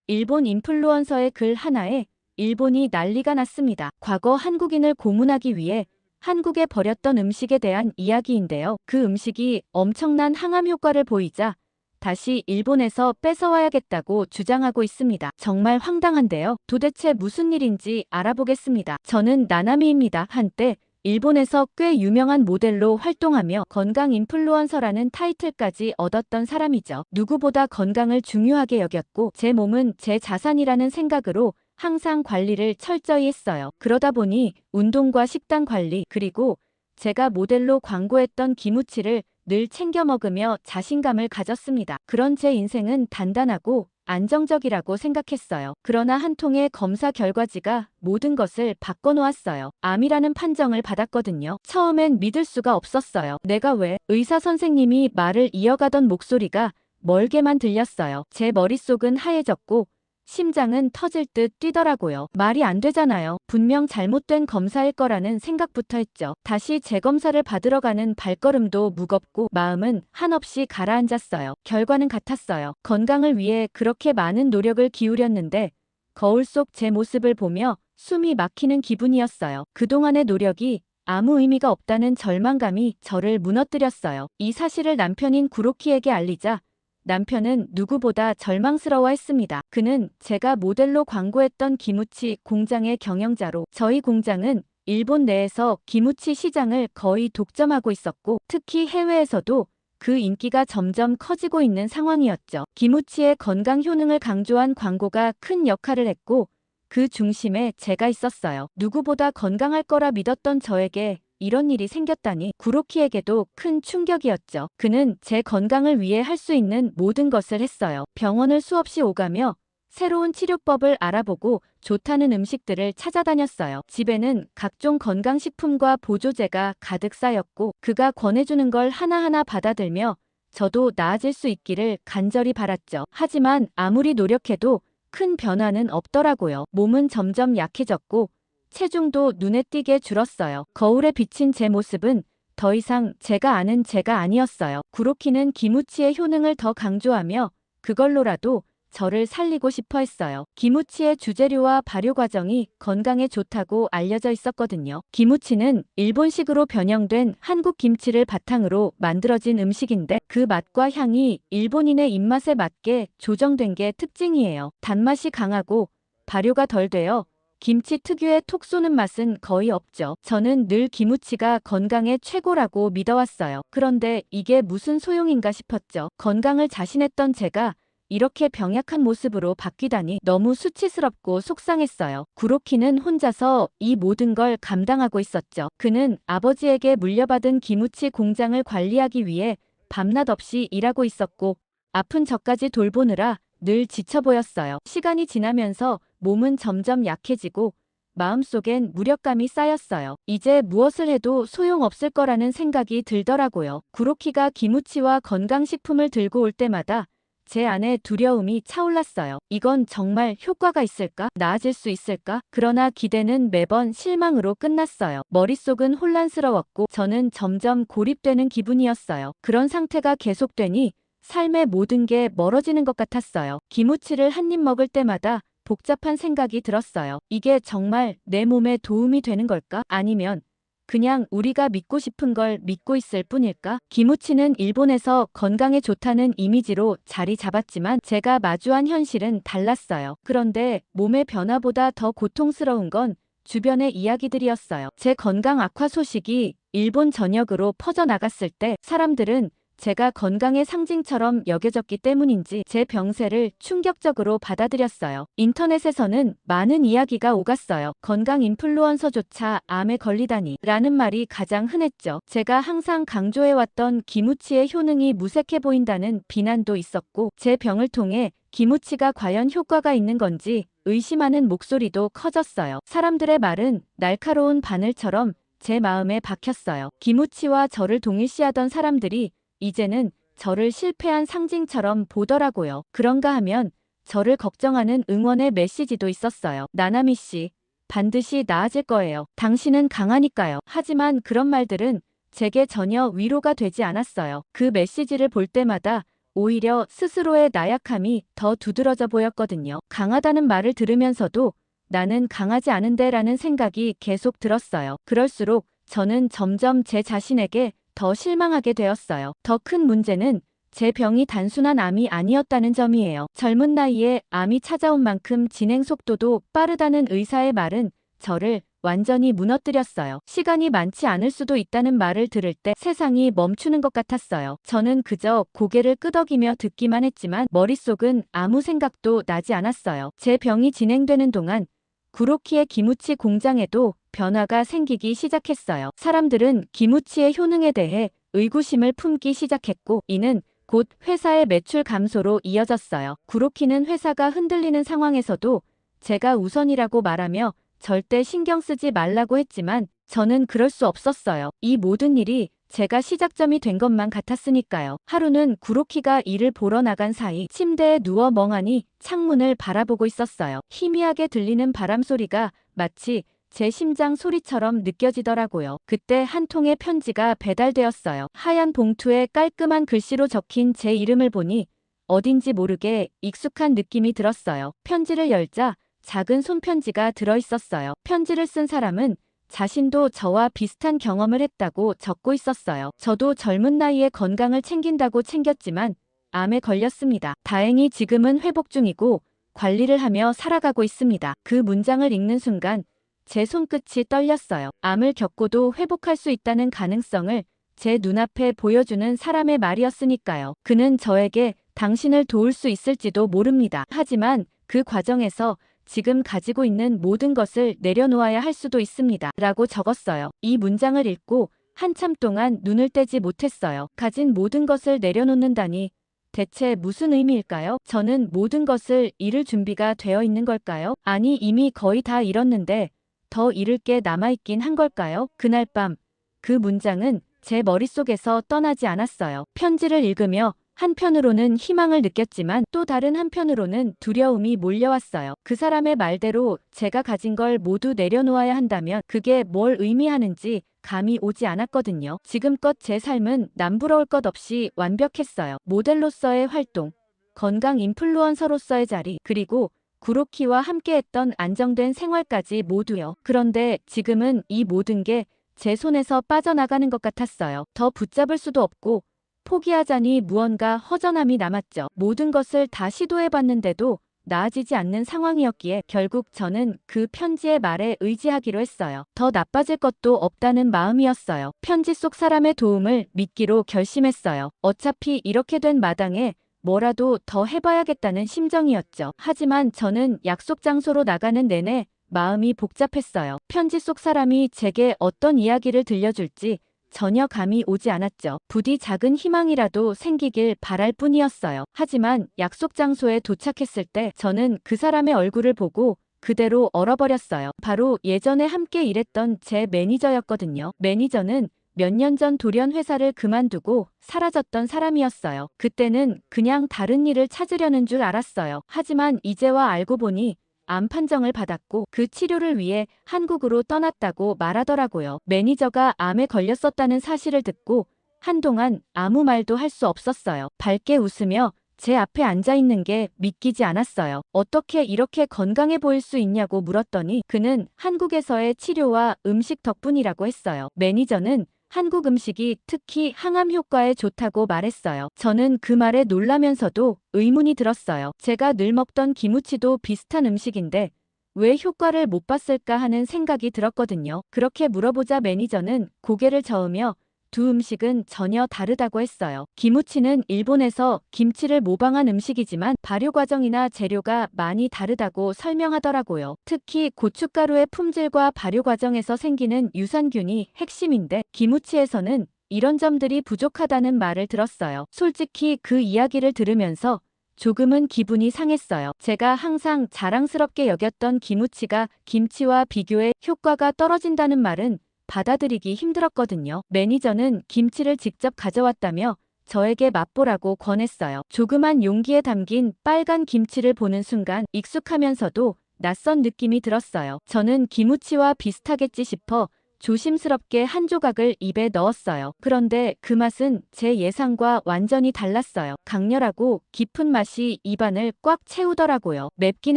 일본 인플루언서의 글 하나에 일본이 난리가 났습니다. 과거 한국인을 고문하기 위해 한국에 버렸던 음식에 대한 이야기인데요. 그 음식이 엄청난 항암 효과를 보이자 다시 일본에서 뺏어와야겠다고 주장하고 있습니다. 정말 황당한데요. 도대체 무슨 일인지 알아보겠습니다. 저는 나나미입니다. 한때 일본에서 꽤 유명한 모델로 활동하며 건강 인플루언서라는 타이틀까지 얻었던 사람이죠. 누구보다 건강을 중요하게 여겼고 제 몸은 제 자산이라는 생각으로 항상 관리를 철저히 했어요. 그러다 보니 운동과 식단 관리 그리고 제가 모델로 광고했던 기무치를 늘 챙겨 먹으며 자신감을 가졌습니다. 그런 제 인생은 단단하고 안정적이라고 생각했어요. 그러나 한 통의 검사 결과지가 모든 것을 바꿔놓았어요. 암이라는 판정을 받았거든요. 처음엔 믿을 수가 없었어요. 내가 왜? 의사 선생님이 말을 이어가던 목소리가 멀게만 들렸어요. 제 머릿속은 하얘졌고 심장은 터질 듯 뛰더라고요. 말이 안 되잖아요. 분명 잘못된 검사일 거라는 생각부터 했죠. 다시 재검사를 받으러 가는 발걸음도 무겁고 마음은 한없이 가라앉았어요. 결과는 같았어요. 건강을 위해 그렇게 많은 노력을 기울였는데 거울 속 제 모습을 보며 숨이 막히는 기분이었어요. 그동안의 노력이 아무 의미가 없다는 절망감이 저를 무너뜨렸어요. 이 사실을 남편인 구로키에게 알리자 남편은 누구보다 절망스러워했습니다. 그는 제가 모델로 광고했던 기무치 공장의 경영자로 저희 공장은 일본 내에서 기무치 시장을 거의 독점하고 있었고 특히 해외에서도 그 인기가 점점 커지고 있는 상황이었죠. 기무치의 건강 효능을 강조한 광고가 큰 역할을 했고 그 중심에 제가 있었어요. 누구보다 건강할 거라 믿었던 저에게 이런 일이 생겼다니 구로키에게도 큰 충격이었죠. 그는 제 건강을 위해 할 수 있는 모든 것을 했어요. 병원을 수없이 오가며 새로운 치료법을 알아보고 좋다는 음식들을 찾아다녔어요. 집에는 각종 건강식품과 보조제가 가득 쌓였고 그가 권해주는 걸 하나하나 받아들며 저도 나아질 수 있기를 간절히 바랐죠. 하지만 아무리 노력해도 큰 변화는 없더라고요. 몸은 점점 약해졌고 체중도 눈에 띄게 줄었어요. 거울에 비친 제 모습은 더 이상 제가 아는 제가 아니었어요. 구로키는 기무치의 효능을 더 강조하며 그걸로라도 저를 살리고 싶어 했어요. 기무치의 주재료와 발효 과정이 건강에 좋다고 알려져 있었거든요. 기무치는 일본식으로 변형된 한국 김치를 바탕으로 만들어진 음식인데 그 맛과 향이 일본인의 입맛에 맞게 조정된 게 특징이에요. 단맛이 강하고 발효가 덜 되어 김치 특유의 톡 쏘는 맛은 거의 없죠. 저는 늘 기무치가 건강에 최고라고 믿어왔어요. 그런데 이게 무슨 소용인가 싶었죠. 건강을 자신했던 제가 이렇게 병약한 모습으로 바뀌다니 너무 수치스럽고 속상했어요. 구로키는 혼자서 이 모든 걸 감당하고 있었죠. 그는 아버지에게 물려받은 기무치 공장을 관리하기 위해 밤낮 없이 일하고 있었고 아픈 저까지 돌보느라 늘 지쳐 보였어요. 시간이 지나면서 몸은 점점 약해지고 마음속엔 무력감이 쌓였어요. 이제 무엇을 해도 소용없을 거라는 생각이 들더라고요. 구로키가 기무치와 건강식품을 들고 올 때마다 제 안에 두려움이 차올랐어요. 이건 정말 효과가 있을까? 나아질 수 있을까? 그러나 기대는 매번 실망으로 끝났어요. 머릿속은 혼란스러웠고 저는 점점 고립되는 기분이었어요. 그런 상태가 계속되니 삶의 모든 게 멀어지는 것 같았어요. 기무치를 한 입 먹을 때마다 복잡한 생각이 들었어요. 이게 정말 내 몸에 도움이 되는 걸까? 아니면 그냥 우리가 믿고 싶은 걸 믿고 있을 뿐일까? 기무치는 일본에서 건강에 좋다는 이미지로 자리 잡았지만 제가 마주한 현실은 달랐어요. 그런데 몸의 변화보다 더 고통스러운 건 주변의 이야기들이었어요. 제 건강 악화 소식이 일본 전역으로 퍼져나갔을 때 사람들은 제가 건강의 상징처럼 여겨졌기 때문인지 제 병세를 충격적으로 받아들였어요. 인터넷에서는 많은 이야기가 오갔어요. 건강 인플루언서조차 암에 걸리다니 라는 말이 가장 흔했죠. 제가 항상 강조해왔던 기무치의 효능이 무색해 보인다는 비난도 있었고 제 병을 통해 기무치가 과연 효과가 있는 건지 의심하는 목소리도 커졌어요. 사람들의 말은 날카로운 바늘처럼 제 마음에 박혔어요. 기무치와 저를 동일시하던 사람들이 이제는 저를 실패한 상징처럼 보더라고요. 그런가 하면 저를 걱정하는 응원의 메시지도 있었어요. 나나미 씨, 반드시 나아질 거예요. 당신은 강하니까요. 하지만 그런 말들은 제게 전혀 위로가 되지 않았어요. 그 메시지를 볼 때마다 오히려 스스로의 나약함이 더 두드러져 보였거든요. 강하다는 말을 들으면서도 나는 강하지 않은데 라는 생각이 계속 들었어요. 그럴수록 저는 점점 제 자신에게 더 실망하게 되었어요. 더 큰 문제는 제 병이 단순한 암이 아니었다는 점이에요. 젊은 나이에 암이 찾아온 만큼 진행 속도도 빠르다는 의사의 말은 저를 완전히 무너뜨렸어요. 시간이 많지 않을 수도 있다는 말을 들을 때 세상이 멈추는 것 같았어요. 저는 그저 고개를 끄덕이며 듣기만 했지만 머릿속은 아무 생각도 나지 않았어요. 제 병이 진행되는 동안 구로키의 기무치 공장에도 변화가 생기기 시작했어요. 사람들은 기무치의 효능에 대해 의구심을 품기 시작했고 이는 곧 회사의 매출 감소로 이어졌어요. 구로키는 회사가 흔들리는 상황에서도 제가 우선이라고 말하며 절대 신경 쓰지 말라고 했지만 저는 그럴 수 없었어요. 이 모든 일이 제가 시작점이 된 것만 같았으니까요. 하루는 구로키가 일을 보러 나간 사이 침대에 누워 멍하니 창문을 바라보고 있었어요. 희미하게 들리는 바람 소리가 마치 제 심장 소리처럼 느껴지더라고요. 그때 한 통의 편지가 배달되었어요. 하얀 봉투에 깔끔한 글씨로 적힌 제 이름을 보니 어딘지 모르게 익숙한 느낌이 들었어요. 편지를 열자 작은 손편지가 들어있었어요. 편지를 쓴 사람은 자신도 저와 비슷한 경험을 했다고 적고 있었어요. 저도 젊은 나이에 건강을 챙긴다고 챙겼지만 암에 걸렸습니다. 다행히 지금은 회복 중이고 관리를 하며 살아가고 있습니다. 그 문장을 읽는 순간 제 손끝이 떨렸어요. 암을 겪고도 회복할 수 있다는 가능성을 제 눈앞에 보여주는 사람의 말이었으니까요. 그는 저에게 당신을 도울 수 있을지도 모릅니다. 하지만 그 과정에서 지금 가지고 있는 모든 것을 내려놓아야 할 수도 있습니다. 라고 적었어요. 이 문장을 읽고 한참 동안 눈을 떼지 못했어요. 가진 모든 것을 내려놓는다니 대체 무슨 의미일까요? 저는 모든 것을 잃을 준비가 되어 있는 걸까요? 아니 이미 거의 다 잃었는데 더 잃을 게 남아있긴 한 걸까요? 그날 밤 그 문장은 제 머릿속에서 떠나지 않았어요. 편지를 읽으며 한편으로는 희망을 느꼈지만 또 다른 한편으로는 두려움이 몰려왔어요. 그 사람의 말대로 제가 가진 걸 모두 내려놓아야 한다면 그게 뭘 의미하는지 감이 오지 않았거든요. 지금껏 제 삶은 남부러울 것 없이 완벽했어요. 모델로서의 활동, 건강 인플루언서로서의 자리, 그리고 구로키와 함께했던 안정된 생활까지 모두요. 그런데 지금은 이 모든 게 제 손에서 빠져나가는 것 같았어요. 더 붙잡을 수도 없고 포기하자니 무언가 허전함이 남았죠. 모든 것을 다 시도해봤는데도 나아지지 않는 상황이었기에 결국 저는 그 편지의 말에 의지하기로 했어요. 더 나빠질 것도 없다는 마음이었어요. 편지 속 사람의 도움을 믿기로 결심했어요. 어차피 이렇게 된 마당에 뭐라도 더 해봐야겠다는 심정이었죠. 하지만 저는 약속 장소로 나가는 내내 마음이 복잡했어요. 편지 속 사람이 제게 어떤 이야기를 들려줄지 전혀 감이 오지 않았죠. 부디 작은 희망이라도 생기길 바랄 뿐이었어요. 하지만 약속 장소에 도착했을 때 저는 그 사람의 얼굴을 보고 그대로 얼어버렸어요. 바로 예전에 함께 일했던 제 매니저였거든요. 매니저는 몇 년 전 돌연 회사를 그만두고 사라졌던 사람이었어요. 그때는 그냥 다른 일을 찾으려는 줄 알았어요. 하지만 이제와 알고 보니 암 판정을 받았고 그 치료를 위해 한국으로 떠났다고 말하더라고요. 매니저가 암에 걸렸었다는 사실을 듣고 한동안 아무 말도 할 수 없었어요. 밝게 웃으며 제 앞에 앉아있는 게 믿기지 않았어요. 어떻게 이렇게 건강해 보일 수 있냐고 물었더니 그는 한국에서의 치료와 음식 덕분이라고 했어요. 매니저는 한국 음식이 특히 항암 효과에 좋다고 말했어요. 저는 그 말에 놀라면서도 의문이 들었어요. 제가 늘 먹던 기무치도 비슷한 음식인데 왜 효과를 못 봤을까 하는 생각이 들었거든요. 그렇게 물어보자 매니저는 고개를 저으며 두 음식은 전혀 다르다고 했어요. 기무치는 일본에서 김치를 모방한 음식이지만 발효 과정이나 재료가 많이 다르다고 설명하더라고요. 특히 고춧가루의 품질과 발효 과정에서 생기는 유산균이 핵심인데 기무치에서는 이런 점들이 부족하다는 말을 들었어요. 솔직히 그 이야기를 들으면서 조금은 기분이 상했어요. 제가 항상 자랑스럽게 여겼던 기무치가 김치와 비교해 효과가 떨어진다는 말은 받아들이기 힘들었거든요. 매니저는 김치를 직접 가져왔다며 저에게 맛보라고 권했어요. 조그만 용기에 담긴 빨간 김치를 보는 순간 익숙하면서도 낯선 느낌이 들었어요. 저는 기무치와 비슷하겠지 싶어 조심스럽게 한 조각을 입에 넣었어요. 그런데 그 맛은 제 예상과 완전히 달랐어요. 강렬하고 깊은 맛이 입안을 꽉 채우더라고요. 맵긴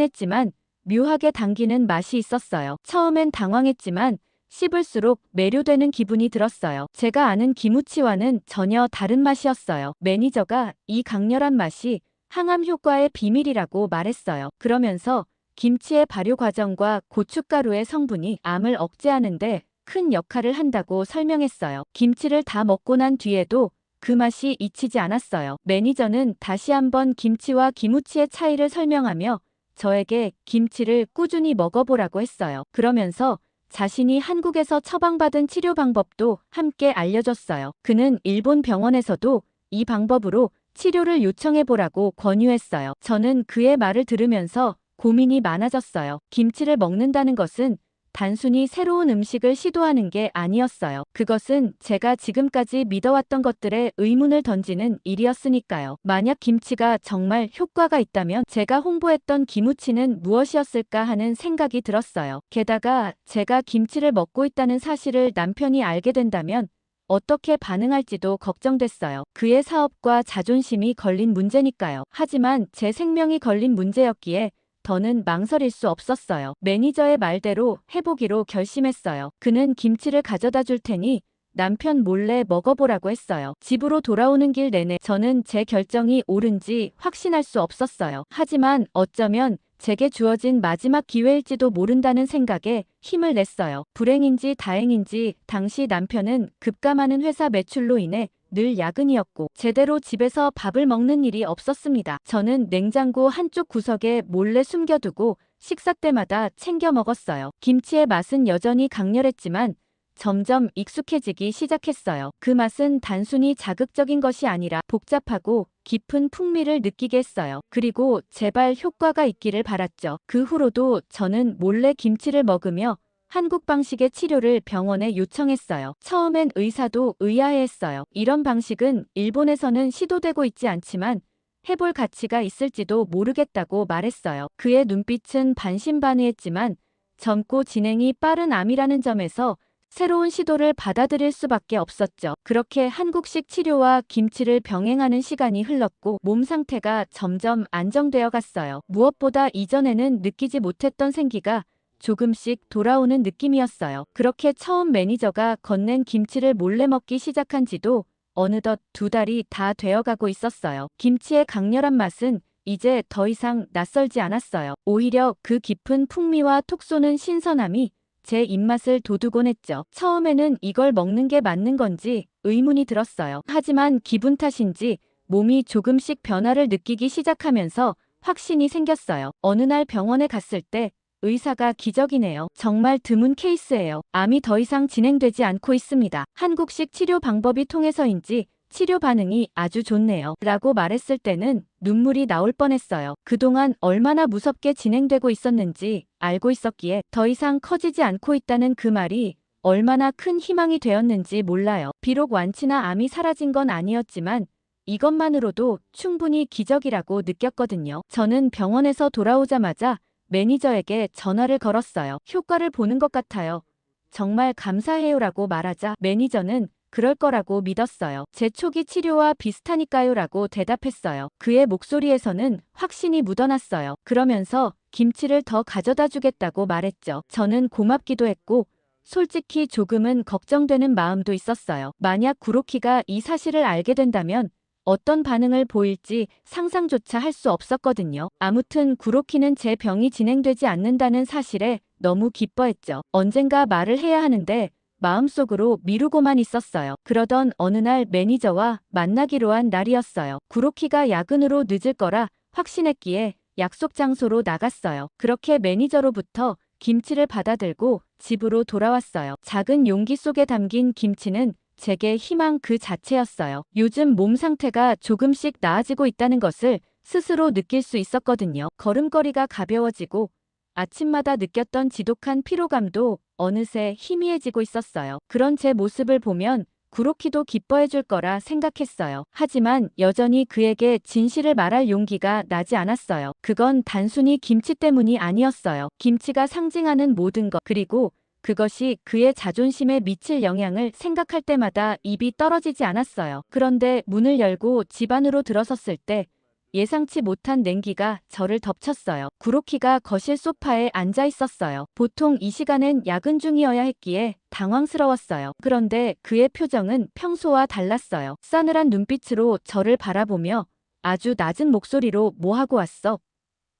했지만 묘하게 당기는 맛이 있었어요. 처음엔 당황했지만 씹을수록 매료되는 기분이 들었어요. 제가 아는 기무치와는 전혀 다른 맛이었어요. 매니저가 이 강렬한 맛이 항암 효과의 비밀이라고 말했어요. 그러면서 김치의 발효 과정과 고춧가루의 성분이 암을 억제하는데 큰 역할을 한다고 설명했어요. 김치를 다 먹고 난 뒤에도 그 맛이 잊히지 않았어요. 매니저는 다시 한번 김치와 기무치의 차이를 설명하며 저에게 김치를 꾸준히 먹어보라고 했어요. 그러면서 자신이 한국에서 처방받은 치료 방법도 함께 알려줬어요. 그는 일본 병원에서도 이 방법으로 치료를 요청해보라고 권유했어요. 저는 그의 말을 들으면서 고민이 많아졌어요. 김치를 먹는다는 것은 단순히 새로운 음식을 시도하는 게 아니었어요. 그것은 제가 지금까지 믿어왔던 것들에 의문을 던지는 일이었으니까요. 만약 김치가 정말 효과가 있다면 제가 홍보했던 기무치는 무엇이었을까 하는 생각이 들었어요. 게다가 제가 김치를 먹고 있다는 사실을 남편이 알게 된다면 어떻게 반응할지도 걱정됐어요. 그의 사업과 자존심이 걸린 문제니까요. 하지만 제 생명이 걸린 문제였기에 더는 망설일 수 없었어요. 매니저의 말대로 해보기로 결심했어요. 그는 김치를 가져다 줄 테니 남편 몰래 먹어보라고 했어요. 집으로 돌아오는 길 내내 저는 제 결정이 옳은지 확신할 수 없었어요. 하지만 어쩌면 제게 주어진 마지막 기회일지도 모른다는 생각에 힘을 냈어요. 불행인지 다행인지 당시 남편은 급감하는 회사 매출로 인해 늘 야근이었고 제대로 집에서 밥을 먹는 일이 없었습니다. 저는 냉장고 한쪽 구석에 몰래 숨겨두고 식사 때마다 챙겨 먹었어요. 김치의 맛은 여전히 강렬했지만 점점 익숙해지기 시작했어요. 그 맛은 단순히 자극적인 것이 아니라 복잡하고 깊은 풍미를 느끼게 했어요. 그리고 제발 효과가 있기를 바랐죠. 그 후로도 저는 몰래 김치를 먹으며 한국 방식의 치료를 병원에 요청했어요. 처음엔 의사도 의아해했어요. 이런 방식은 일본에서는 시도되고 있지 않지만 해볼 가치가 있을지도 모르겠다고 말했어요. 그의 눈빛은 반신반의했지만 젊고 진행이 빠른 암이라는 점에서 새로운 시도를 받아들일 수밖에 없었죠. 그렇게 한국식 치료와 김치를 병행하는 시간이 흘렀고 몸 상태가 점점 안정되어 갔어요. 무엇보다 이전에는 느끼지 못했던 생기가 조금씩 돌아오는 느낌이었어요. 그렇게 처음 매니저가 건넨 김치를 몰래 먹기 시작한 지도 어느덧 2달이 다 되어가고 있었어요. 김치의 강렬한 맛은 이제 더 이상 낯설지 않았어요. 오히려 그 깊은 풍미와 톡 쏘는 신선함이 제 입맛을 돋우곤 했죠. 처음에는 이걸 먹는 게 맞는 건지 의문이 들었어요. 하지만 기분 탓인지 몸이 조금씩 변화를 느끼기 시작하면서 확신이 생겼어요. 어느 날 병원에 갔을 때 의사가 기적이네요. 정말 드문 케이스예요. 암이 더 이상 진행되지 않고 있습니다. 한국식 치료 방법이 통해서인지 치료 반응이 아주 좋네요. 라고 말했을 때는 눈물이 나올 뻔했어요. 그동안 얼마나 무섭게 진행되고 있었는지 알고 있었기에 더 이상 커지지 않고 있다는 그 말이 얼마나 큰 희망이 되었는지 몰라요. 비록 완치나 암이 사라진 건 아니었지만 이것만으로도 충분히 기적이라고 느꼈거든요. 저는 병원에서 돌아오자마자 매니저에게 전화를 걸었어요. 효과를 보는 것 같아요. 정말 감사해요라고 말하자 매니저는 그럴 거라고 믿었어요. 제 초기 치료와 비슷하니까요 라고 대답했어요. 그의 목소리에서는 확신이 묻어났어요. 그러면서 김치를 더 가져다 주겠다고 말했죠. 저는 고맙기도 했고 솔직히 조금은 걱정되는 마음도 있었어요. 만약 구로키가 이 사실을 알게 된다면 어떤 반응을 보일지 상상조차 할 수 없었거든요. 아무튼 구로키는 제 병이 진행되지 않는다는 사실에 너무 기뻐했죠. 언젠가 말을 해야 하는데 마음속으로 미루고만 있었어요. 그러던 어느 날 매니저와 만나기로 한 날이었어요. 구로키가 야근으로 늦을 거라 확신했기에 약속 장소로 나갔어요. 그렇게 매니저로부터 김치를 받아들고 집으로 돌아왔어요. 작은 용기 속에 담긴 김치는 제게 희망 그 자체였어요. 요즘 몸 상태가 조금씩 나아지고 있다는 것을 스스로 느낄 수 있었거든요. 걸음걸이가 가벼워지고 아침마다 느꼈던 지독한 피로감도 어느새 희미해지고 있었어요. 그런 제 모습을 보면 구로키도 기뻐해줄 거라 생각했어요. 하지만 여전히 그에게 진실을 말할 용기가 나지 않았어요. 그건 단순히 김치 때문이 아니었어요. 김치가 상징하는 모든 것, 그리고 그것이 그의 자존심에 미칠 영향을 생각할 때마다 입이 떨어지지 않았어요. 그런데 문을 열고 집 안으로 들어섰을 때 예상치 못한 냉기가 저를 덮쳤어요. 구로키가 거실 소파에 앉아 있었어요. 보통 이 시간엔 야근 중이어야 했기에 당황스러웠어요. 그런데 그의 표정은 평소와 달랐어요. 싸늘한 눈빛으로 저를 바라보며 아주 낮은 목소리로 "뭐 하고 왔어?"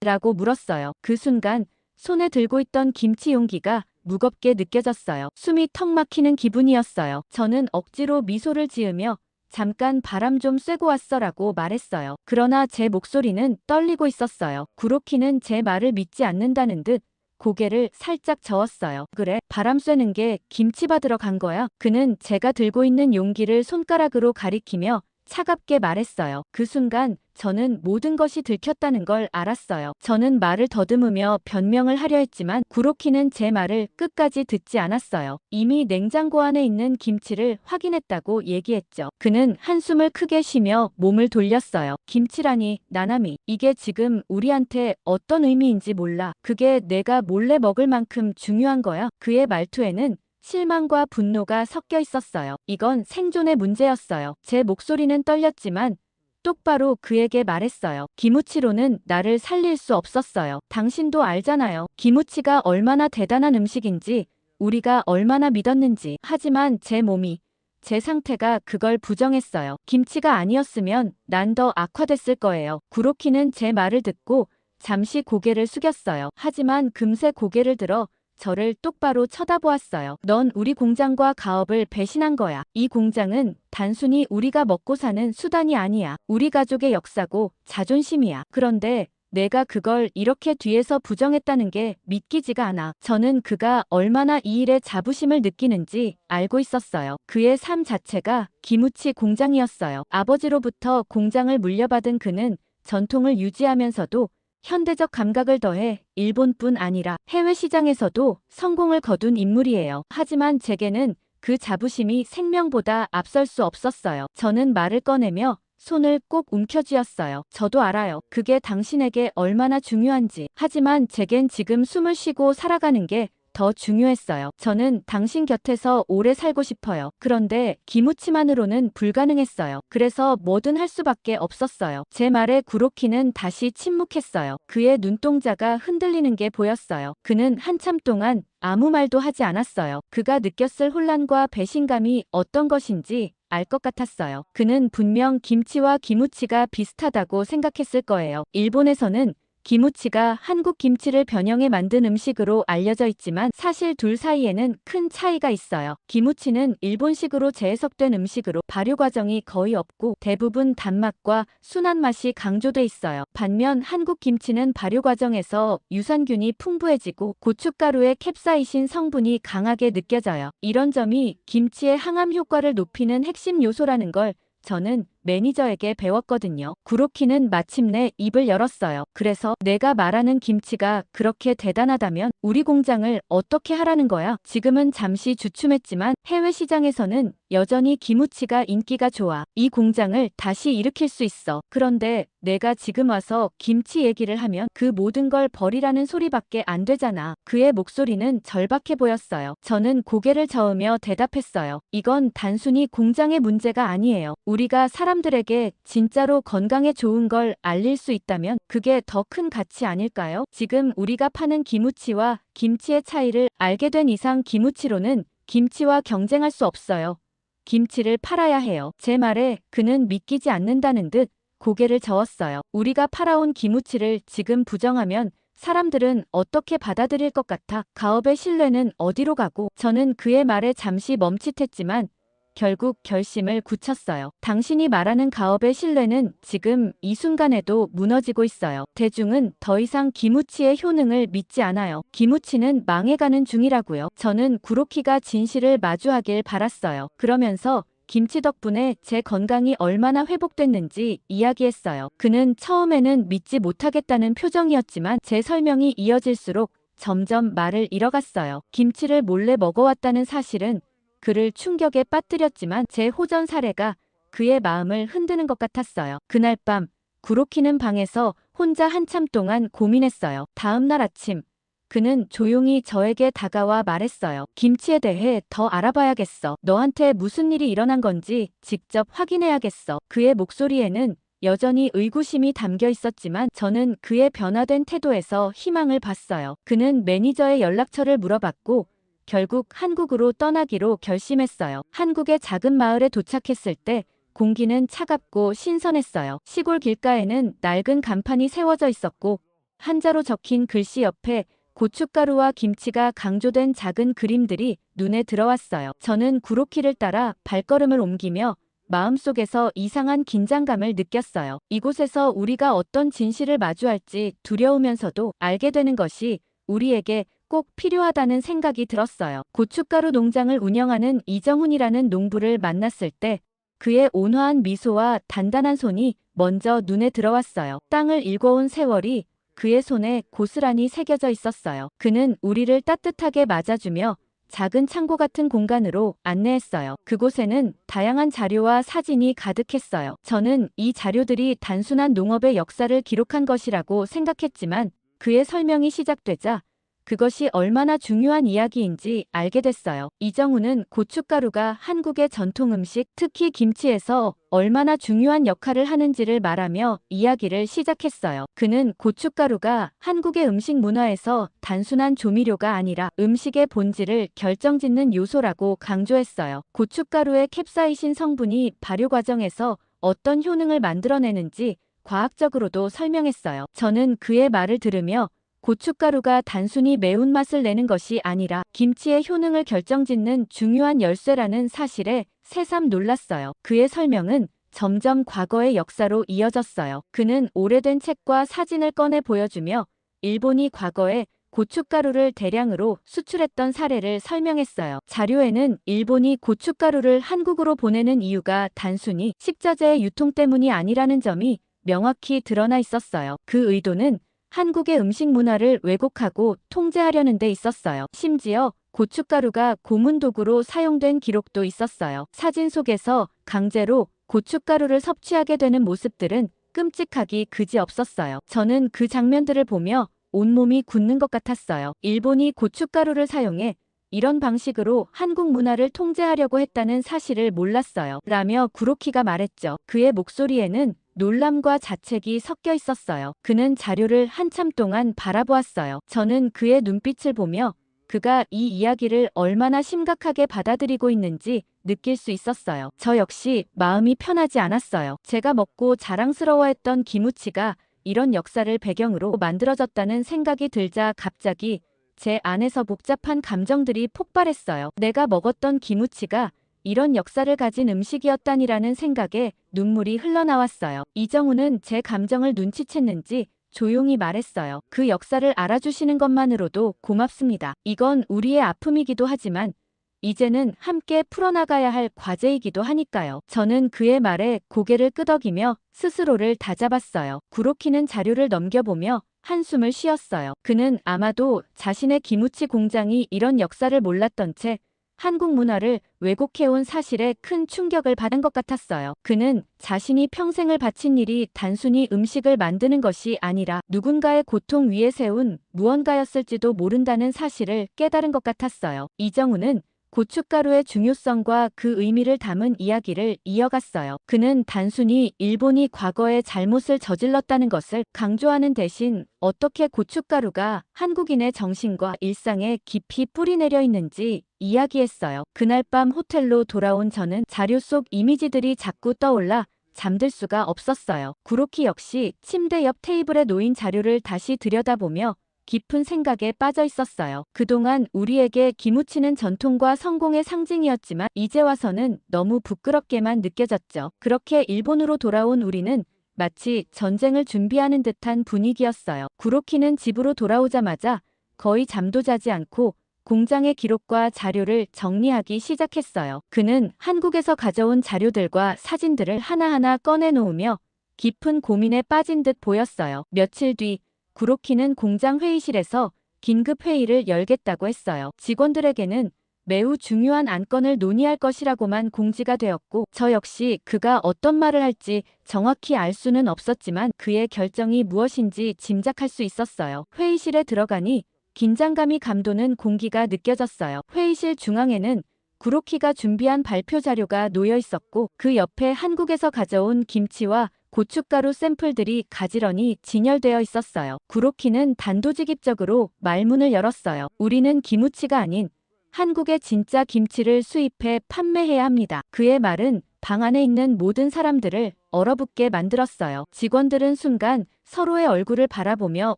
라고 물었어요. 그 순간 손에 들고 있던 김치 용기가 무겁게 느껴졌어요. 숨이 턱 막히는 기분이었어요. 저는 억지로 미소를 지으며 "잠깐 바람 좀 쐬고 왔어라고 말했어요. 그러나 제 목소리는 떨리고 있었어요. 구로키는 제 말을 믿지 않는다는 듯 고개를 살짝 저었어요. "그래, 바람 쐬는 게 김치 받으러 간 거야?" 그는 제가 들고 있는 용기를 손가락으로 가리키며 차갑게 말했어요. 그 순간 저는 모든 것이 들켰다는 걸 알았어요. 저는 말을 더듬으며 변명을 하려 했지만 구로키는 제 말을 끝까지 듣지 않았어요. 이미 냉장고 안에 있는 김치를 확인했다고 얘기했죠. 그는 한숨을 크게 쉬며 몸을 돌렸어요. "김치라니, 나나미. 이게 지금 우리한테 어떤 의미인지 몰라. 그게 내가 몰래 먹을 만큼 중요한 거야." 그의 말투에는 실망과 분노가 섞여 있었어요. 이건 생존의 문제였어요. 제 목소리는 떨렸지만 똑바로 그에게 말했어요. "기무치로는 나를 살릴 수 없었어요. 당신도 알잖아요. 기무치가 얼마나 대단한 음식인지, 우리가 얼마나 믿었는지. 하지만 제 몸이, 제 상태가 그걸 부정했어요. 김치가 아니었으면 난 더 악화됐을 거예요." 구로키는 제 말을 듣고 잠시 고개를 숙였어요. 하지만 금세 고개를 들어 저를 똑바로 쳐다보았어요. "넌 우리 공장과 가업을 배신한 거야. 이 공장은 단순히 우리가 먹고 사는 수단이 아니야. 우리 가족의 역사고 자존심이야. 그런데 내가 그걸 이렇게 뒤에서 부정했다는 게 믿기지가 않아." 저는 그가 얼마나 이 일에 자부심을 느끼는지 알고 있었어요. 그의 삶 자체가 기무치 공장이었어요. 아버지로부터 공장을 물려받은 그는 전통을 유지하면서도 현대적 감각을 더해 일본뿐 아니라 해외 시장에서도 성공을 거둔 인물이에요. 하지만 제게는 그 자부심이 생명보다 앞설 수 없었어요. 저는 말을 꺼내며 손을 꼭 움켜쥐었어요. "저도 알아요. 그게 당신에게 얼마나 중요한지. 하지만 제겐 지금 숨을 쉬고 살아가는 게 더 중요했어요. 저는 당신 곁에서 오래 살고 싶어요. 그런데 기무치만으로는 불가능했어요. 그래서 뭐든 할 수밖에 없었어요." 제 말에 구로키는 다시 침묵했어요. 그의 눈동자가 흔들리는 게 보였어요. 그는 한참 동안 아무 말도 하지 않았어요. 그가 느꼈을 혼란과 배신감이 어떤 것인지 알 것 같았어요. 그는 분명 김치와 기무치가 비슷하다고 생각했을 거예요. 일본에서는 기무치가 한국 김치를 변형해 만든 음식으로 알려져 있지만 사실 둘 사이에는 큰 차이가 있어요. 기무치는 일본식으로 재해석된 음식으로 발효 과정이 거의 없고 대부분 단맛과 순한 맛이 강조돼 있어요. 반면 한국 김치는 발효 과정에서 유산균이 풍부해지고 고춧가루의 캡사이신 성분이 강하게 느껴져요. 이런 점이 김치의 항암 효과를 높이는 핵심 요소라는 걸 저는 매니저에게 배웠거든요. 구로키는 마침내 입을 열었어요. "그래서 내가 말하는 김치가 그렇게 대단하다면 우리 공장을 어떻게 하라는 거야?" 지금은 잠시 주춤했지만 해외 시장에서는 여전히 기무치가 인기가 좋아. "이 공장을 다시 일으킬 수 있어. 그런데 내가 지금 와서 김치 얘기를 하면 그 모든 걸 버리라는 소리밖에 안 되잖아." 그의 목소리는 절박해 보였어요. 저는 고개를 저으며 대답했어요. "이건 단순히 공장의 문제가 아니에요. 우리가 사람들에게 진짜로 건강에 좋은 걸 알릴 수 있다면 그게 더 큰 가치 아닐까요? 지금 우리가 파는 기무치와 김치의 차이를 알게 된 이상 기무치로는 김치와 경쟁할 수 없어요. 김치를 팔아야 해요." 제 말에 그는 믿기지 않는다는 듯 고개를 저었어요. "우리가 팔아온 기무치를 지금 부정하면 사람들은 어떻게 받아들일 것 같아? 가업의 신뢰는 어디로 가고?" 저는 그의 말에 잠시 멈칫했지만 결국 결심을 굳혔어요. "당신이 말하는 가업의 신뢰는 지금 이 순간에도 무너지고 있어요. 대중은 더 이상 기무치의 효능을 믿지 않아요. 기무치는 망해가는 중이라고요." 저는 구로키가 진실을 마주하길 바랐어요. 그러면서 김치 덕분에 제 건강이 얼마나 회복됐는지 이야기했어요. 그는 처음에는 믿지 못하겠다는 표정이었지만 제 설명이 이어질수록 점점 말을 잃어갔어요. 김치를 몰래 먹어왔다는 사실은 그를 충격에 빠뜨렸지만 제 호전 사례가 그의 마음을 흔드는 것 같았어요. 그날 밤 구로키는 방에서 혼자 한참 동안 고민했어요. 다음 날 아침 그는 조용히 저에게 다가와 말했어요. 김치에 대해 더 알아봐야겠어. 너한테 무슨 일이 일어난 건지 직접 확인해야겠어. 그의 목소리에는 여전히 의구심이 담겨 있었지만 저는 그의 변화된 태도에서 희망을 봤어요. 그는 매니저의 연락처를 물어봤고 결국 한국으로 떠나기로 결심했어요. 한국의 작은 마을에 도착했을 때 공기는 차갑고 신선했어요. 시골 길가에는 낡은 간판이 세워져 있었고 한자로 적힌 글씨 옆에 고춧가루와 김치가 강조된 작은 그림들이 눈에 들어왔어요. 저는 구로키를 따라 발걸음을 옮기며 마음속에서 이상한 긴장감을 느꼈어요. 이곳에서 우리가 어떤 진실을 마주할지 두려우면서도 알게 되는 것이 우리에게 꼭 필요하다는 생각이 들었어요. 고춧가루 농장을 운영하는 이정훈이라는 농부를 만났을 때 그의 온화한 미소와 단단한 손이 먼저 눈에 들어왔어요. 땅을 일궈온 세월이 그의 손에 고스란히 새겨져 있었어요. 그는 우리를 따뜻하게 맞아주며 작은 창고 같은 공간으로 안내했어요. 그곳에는 다양한 자료와 사진이 가득했어요. 저는 이 자료들이 단순한 농업의 역사를 기록한 것이라고 생각했지만 그의 설명이 시작되자 그것이 얼마나 중요한 이야기인지 알게 됐어요. 이정우는 고춧가루가 한국의 전통 음식, 특히 김치에서 얼마나 중요한 역할을 하는지를 말하며 이야기를 시작했어요. 그는 고춧가루가 한국의 음식 문화에서 단순한 조미료가 아니라 음식의 본질을 결정짓는 요소라고 강조했어요. 고춧가루의 캡사이신 성분이 발효 과정에서 어떤 효능을 만들어내는지 과학적으로도 설명했어요. 저는 그의 말을 들으며 고춧가루가 단순히 매운맛을 내는 것이 아니라 김치의 효능을 결정짓는 중요한 열쇠라는 사실에 새삼 놀랐어요. 그의 설명은 점점 과거의 역사로 이어졌어요. 그는 오래된 책과 사진을 꺼내 보여주며 일본이 과거에 고춧가루를 대량으로 수출했던 사례를 설명했어요. 자료에는 일본이 고춧가루를 한국으로 보내는 이유가 단순히 식자재의 유통 때문이 아니라는 점이 명확히 드러나 있었어요. 그 의도는 한국의 음식 문화를 왜곡하고 통제하려는 데 있었어요. 심지어 고춧가루가 고문 도구로 사용된 기록도 있었어요. 사진 속에서 강제로 고춧가루를 섭취하게 되는 모습들은 끔찍하기 그지없었어요. 저는 그 장면들을 보며 온몸이 굳는 것 같았어요. 일본이 고춧가루를 사용해 이런 방식으로 한국 문화를 통제하려고 했다는 사실을 몰랐어요. 라며 구로키가 말했죠. 그의 목소리에는 놀람과 자책이 섞여 있었어요. 그는 자료를 한참 동안 바라보았어요. 저는 그의 눈빛을 보며 그가 이 이야기를 얼마나 심각하게 받아들이고 있는지 느낄 수 있었어요. 저 역시 마음이 편하지 않았어요. 제가 먹고 자랑스러워했던 기무치가 이런 역사를 배경으로 만들어졌다는 생각이 들자 갑자기 제 안에서 복잡한 감정들이 폭발했어요. 내가 먹었던 기무치가 이런 역사를 가진 음식이었다니라는 생각에 눈물이 흘러나왔어요. 이정우는 제 감정을 눈치챘는지 조용히 말했어요. 그 역사를 알아주시는 것만으로도 고맙습니다. 이건 우리의 아픔이기도 하지만 이제는 함께 풀어나가야 할 과제이기도 하니까요. 저는 그의 말에 고개를 끄덕이며 스스로를 다잡았어요. 구로키는 자료를 넘겨보며 한숨을 쉬었어요. 그는 아마도 자신의 기무치 공장이 이런 역사를 몰랐던 채 한국 문화를 왜곡해온 사실에 큰 충격을 받은 것 같았어요. 그는 자신이 평생을 바친 일이 단순히 음식을 만드는 것이 아니라 누군가의 고통 위에 세운 무언가였을지도 모른다는 사실을 깨달은 것 같았어요. 이정우는 고춧가루의 중요성과 그 의미를 담은 이야기를 이어갔어요. 그는 단순히 일본이 과거에 잘못을 저질렀다는 것을 강조하는 대신 어떻게 고춧가루가 한국인의 정신과 일상에 깊이 뿌리내려 있는지 이야기했어요. 그날 밤 호텔로 돌아온 저는 자료 속 이미지들이 자꾸 떠올라 잠들 수가 없었어요. 구로키 역시 침대 옆 테이블에 놓인 자료를 다시 들여다보며 깊은 생각에 빠져 있었어요. 그동안 우리에게 기무치는 전통과 성공의 상징이었지만 이제 와서는 너무 부끄럽게만 느껴졌죠. 그렇게 일본으로 돌아온 우리는 마치 전쟁을 준비하는 듯한 분위기였어요. 구로키는 집으로 돌아오자마자 거의 잠도 자지 않고 공장의 기록과 자료를 정리하기 시작했어요. 그는 한국에서 가져온 자료들과 사진들을 하나하나 꺼내놓으며 깊은 고민에 빠진 듯 보였어요. 며칠 뒤 구로키는 공장 회의실에서 긴급 회의를 열겠다고 했어요. 직원들에게는 매우 중요한 안건을 논의할 것이라고만 공지가 되었고 저 역시 그가 어떤 말을 할지 정확히 알 수는 없었지만 그의 결정이 무엇인지 짐작할 수 있었어요. 회의실에 들어가니 긴장감이 감도는 공기가 느껴졌어요. 회의실 중앙에는 구로키가 준비한 발표 자료가 놓여 있었고 그 옆에 한국에서 가져온 김치와 고춧가루 샘플들이 가지런히 진열되어 있었어요. 구로키는 단도직입적으로 말문을 열었어요. 우리는 기무치가 아닌 한국의 진짜 김치를 수입해 판매해야 합니다. 그의 말은 방 안에 있는 모든 사람들을 얼어붙게 만들었어요. 직원들은 순간 서로의 얼굴을 바라보며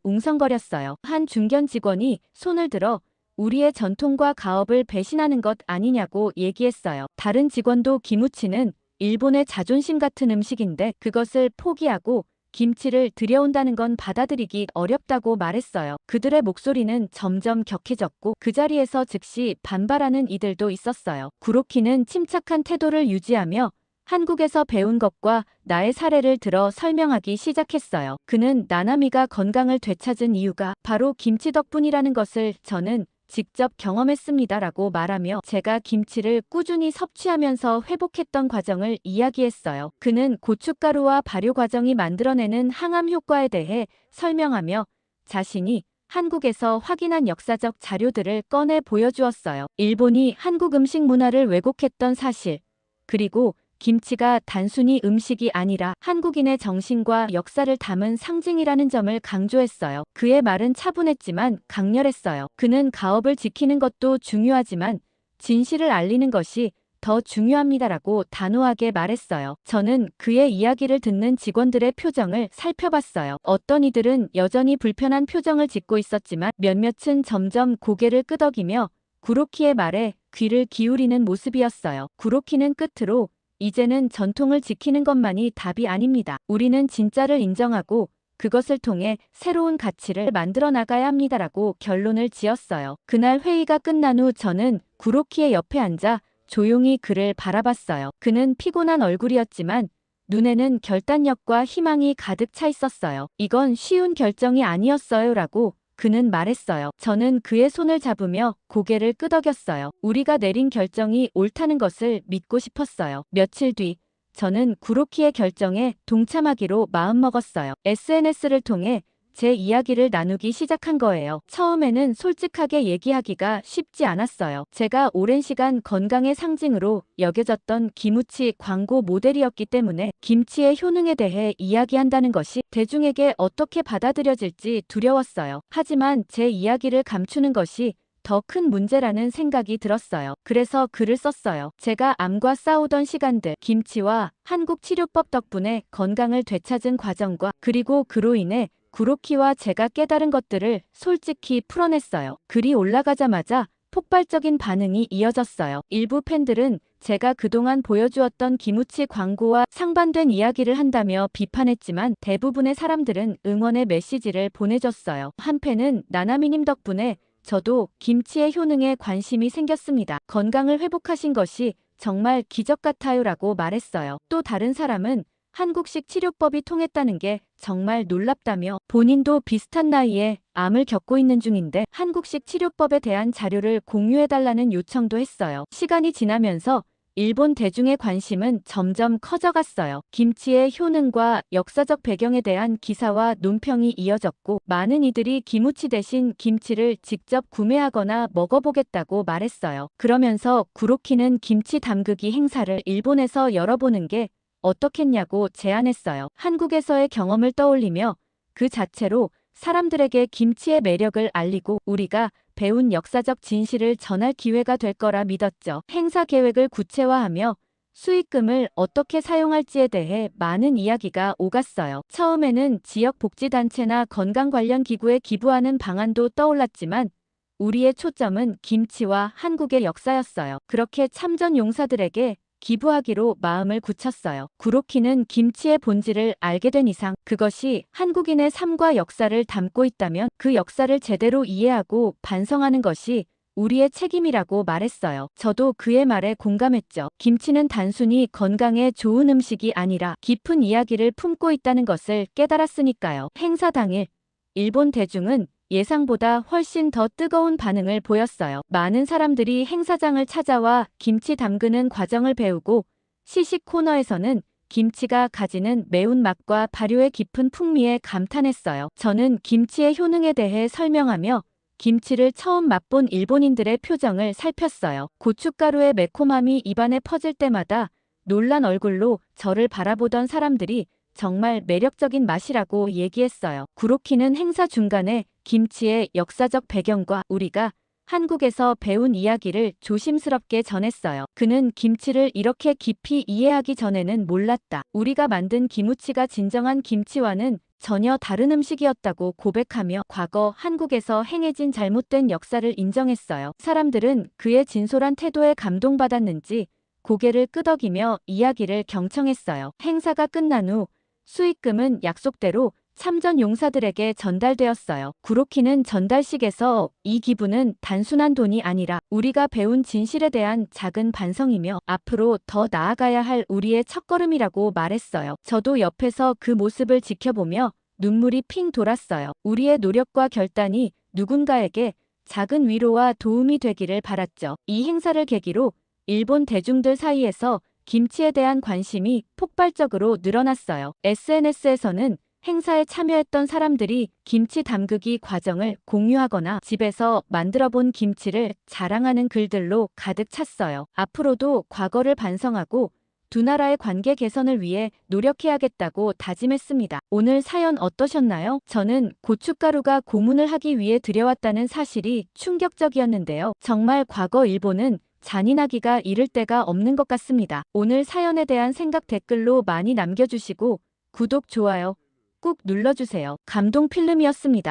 웅성거렸어요. 한 중견 직원이 손을 들어 우리의 전통과 가업을 배신하는 것 아니냐고 얘기했어요. 다른 직원도 기무치는 일본의 자존심 같은 음식인데 그것을 포기하고 김치를 들여온다는 건 받아들이기 어렵다고 말했어요. 그들의 목소리는 점점 격해졌고 그 자리에서 즉시 반발하는 이들도 있었어요. 구로키는 침착한 태도를 유지하며 한국에서 배운 것과 나의 사례를 들어 설명하기 시작했어요. 그는 나나미가 건강을 되찾은 이유가 바로 김치 덕분이라는 것을 저는 직접 경험했습니다라고 말하며 제가 김치를 꾸준히 섭취하면서 회복했던 과정을 이야기했어요. 그는 고춧가루와 발효 과정이 만들어내는 항암 효과에 대해 설명하며 자신이 한국에서 확인한 역사적 자료들을 꺼내 보여주었어요. 일본이 한국 음식 문화를 왜곡했던 사실, 그리고 김치가 단순히 음식이 아니라 한국인의 정신과 역사를 담은 상징이라는 점을 강조했어요. 그의 말은 차분했지만 강렬했어요. 그는 가업을 지키는 것도 중요하지만 진실을 알리는 것이 더 중요합니다라고 단호하게 말했어요. 저는 그의 이야기를 듣는 직원들의 표정을 살펴봤어요. 어떤 이들은 여전히 불편한 표정을 짓고 있었지만 몇몇은 점점 고개를 끄덕이며 구로키의 말에 귀를 기울이는 모습이었어요. 구로키는 끝으로 이제는 전통을 지키는 것만이 답이 아닙니다. 우리는 진짜를 인정하고 그것을 통해 새로운 가치를 만들어 나가야 합니다라고 결론을 지었어요. 그날 회의가 끝난 후 저는 구로키의 옆에 앉아 조용히 그를 바라봤어요. 그는 피곤한 얼굴이었지만 눈에는 결단력과 희망이 가득 차 있었어요. 이건 쉬운 결정이 아니었어요라고 그는 말했어요. 저는 그의 손을 잡으며 고개를 끄덕였어요. 우리가 내린 결정이 옳다는 것을 믿고 싶었어요. 며칠 뒤 저는 구로키의 결정에 동참하기로 마음먹었어요. SNS를 통해 제 이야기를 나누기 시작한 거예요. 처음에는 솔직하게 얘기하기가 쉽지 않았어요. 제가 오랜 시간 건강의 상징으로 여겨졌던 기무치 광고 모델이었기 때문에 김치의 효능에 대해 이야기한다는 것이 대중에게 어떻게 받아들여질지 두려웠어요. 하지만 제 이야기를 감추는 것이 더 큰 문제라는 생각이 들었어요. 그래서 글을 썼어요. 제가 암과 싸우던 시간들, 김치와 한국 치료법 덕분에 건강을 되찾은 과정과 그리고 그로 인해 구로키와 제가 깨달은 것들을 솔직히 풀어냈어요. 글이 올라가자마자 폭발적인 반응이 이어졌어요. 일부 팬들은 제가 그동안 보여주었던 기무치 광고와 상반된 이야기를 한다며 비판했지만 대부분의 사람들은 응원의 메시지를 보내줬어요. 한 팬은 나나미님 덕분에 저도 김치의 효능에 관심이 생겼습니다. 건강을 회복하신 것이 정말 기적 같아요 라고 말했어요. 또 다른 사람은 한국식 치료법이 통했다는 게 정말 놀랍다며 본인도 비슷한 나이에 암을 겪고 있는 중인데 한국식 치료법에 대한 자료를 공유해달라는 요청도 했어요. 시간이 지나면서 일본 대중의 관심은 점점 커져갔어요. 김치의 효능과 역사적 배경에 대한 기사와 논평이 이어졌고 많은 이들이 기무치 대신 김치를 직접 구매하거나 먹어보겠다고 말했어요. 그러면서 구로키는 김치 담그기 행사를 일본에서 열어보는 게 어떻겠냐고 제안했어요. 한국에서의 경험을 떠올리며 그 자체로 사람들에게 김치의 매력을 알리고 우리가 배운 역사적 진실을 전할 기회가 될 거라 믿었죠. 행사 계획을 구체화하며 수익금을 어떻게 사용할지에 대해 많은 이야기가 오갔어요. 처음에는 지역 복지단체나 건강 관련 기구에 기부하는 방안도 떠올랐지만 우리의 초점은 김치와 한국의 역사였어요. 그렇게 참전 용사들에게 기부하기로 마음을 굳혔어요. 구로키는 김치의 본질을 알게 된 이상 그것이 한국인의 삶과 역사를 담고 있다면 그 역사를 제대로 이해하고 반성하는 것이 우리의 책임이라고 말했어요. 저도 그의 말에 공감했죠. 김치는 단순히 건강에 좋은 음식이 아니라 깊은 이야기를 품고 있다는 것을 깨달았으니까요. 행사 당일 일본 대중은 예상보다 훨씬 더 뜨거운 반응을 보였어요. 많은 사람들이 행사장을 찾아와 김치 담그는 과정을 배우고 시식 코너에서는 김치가 가지는 매운맛과 발효의 깊은 풍미에 감탄했어요. 저는 김치의 효능에 대해 설명하며 김치를 처음 맛본 일본인들의 표정을 살폈어요. 고춧가루의 매콤함이 입안에 퍼질 때마다 놀란 얼굴로 저를 바라보던 사람들이 정말 매력적인 맛이라고 얘기했어요. 구로키는 행사 중간에 김치의 역사적 배경과 우리가 한국에서 배운 이야기를 조심스럽게 전했어요. 그는 김치를 이렇게 깊이 이해하기 전에는 몰랐다. 우리가 만든 기무치가 진정한 김치와는 전혀 다른 음식이었다고 고백하며 과거 한국에서 행해진 잘못된 역사를 인정했어요. 사람들은 그의 진솔한 태도에 감동받았는지 고개를 끄덕이며 이야기를 경청했어요. 행사가 끝난 후 수익금은 약속대로 참전 용사들에게 전달되었어요. 구로키는 전달식에서 이 기부는 단순한 돈이 아니라 우리가 배운 진실에 대한 작은 반성이며 앞으로 더 나아가야 할 우리의 첫걸음이라고 말했어요. 저도 옆에서 그 모습을 지켜보며 눈물이 핑 돌았어요. 우리의 노력과 결단이 누군가에게 작은 위로와 도움이 되기를 바랐죠. 이 행사를 계기로 일본 대중들 사이에서 김치에 대한 관심이 폭발적으로 늘어났어요. SNS에서는 행사에 참여했던 사람들이 김치 담그기 과정을 공유하거나 집에서 만들어본 김치를 자랑하는 글들로 가득 찼어요. 앞으로도 과거를 반성하고 두 나라의 관계 개선을 위해 노력해야겠다고 다짐했습니다. 오늘 사연 어떠셨나요? 저는 고춧가루가 고문을 하기 위해 들여왔다는 사실이 충격적이었는데요. 정말 과거 일본은 잔인하기가 이를 데가 없는 것 같습니다. 오늘 사연에 대한 생각 댓글로 많이 남겨주시고 구독, 좋아요 꾹 눌러주세요. 감동 필름이었습니다.